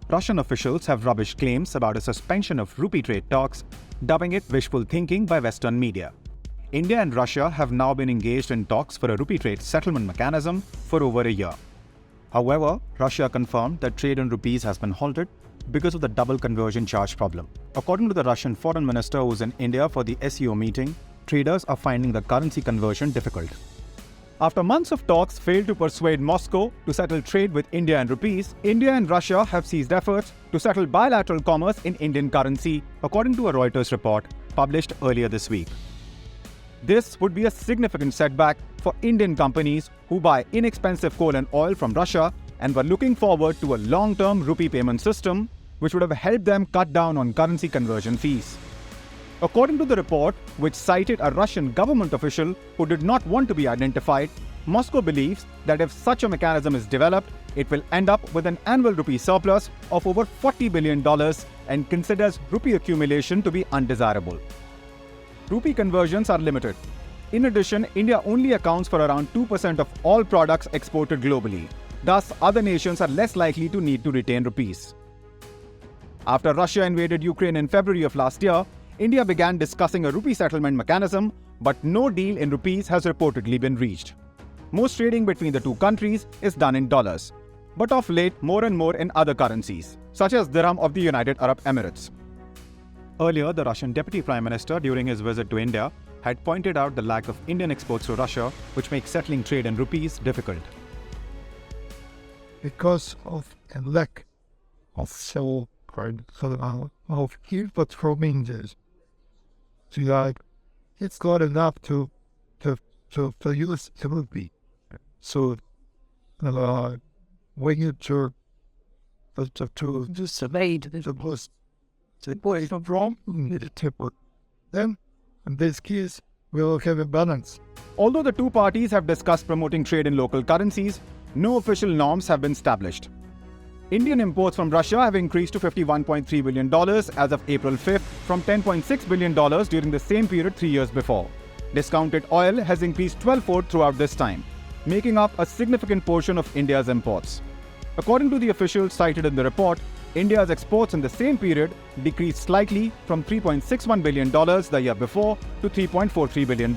Russian officials have rubbished claims about a suspension of rupee trade talks, dubbing it wishful thinking by Western media. India and Russia have now been engaged in talks for a rupee trade settlement mechanism for over a year. However, Russia confirmed that trade in rupees has been halted because of the double conversion charge problem. According to the Russian foreign minister who is in India for the SEO meeting, traders are finding the currency conversion difficult. After months of talks failed to persuade Moscow to settle trade with India and rupees, India and Russia have ceased efforts to settle bilateral commerce in Indian currency, according to a Reuters report published earlier this week. This would be a significant setback for Indian companies who buy inexpensive coal and oil from Russia and were looking forward to a long-term rupee payment system, which would have helped them cut down on currency conversion fees. According to the report, which cited a Russian government official who did not want to be identified, Moscow believes that if such a mechanism is developed, it will end up with an annual rupee surplus of over $40 billion and considers rupee accumulation to be undesirable. Rupee conversions are limited. In addition, India only accounts for around 2% of all products exported globally. Thus, other nations are less likely to need to retain rupees. After Russia invaded Ukraine in February of last year, India began discussing a rupee settlement mechanism, but no deal in rupees has reportedly been reached. Most trading between the two countries is done in dollars, but of late more and more in other currencies, such as dirham of the United Arab Emirates. Earlier, the Russian Deputy Prime Minister, during his visit to India, had pointed out the lack of Indian exports to Russia, which makes settling trade in rupees difficult. Because of a lack of so of input from India, it's not enough to use the rupee. So we need to survey the most. Then, in this case, we will have a balance. Although the two parties have discussed promoting trade in local currencies, no official norms have been established. Indian imports from Russia have increased to $51.3 billion as of April 5th from $10.6 billion during the same period 3 years before. Discounted oil has increased 12-fold throughout this time, making up a significant portion of India's imports. According to the officials cited in the report, India's exports in the same period decreased slightly from $3.61 billion the year before to $3.43 billion.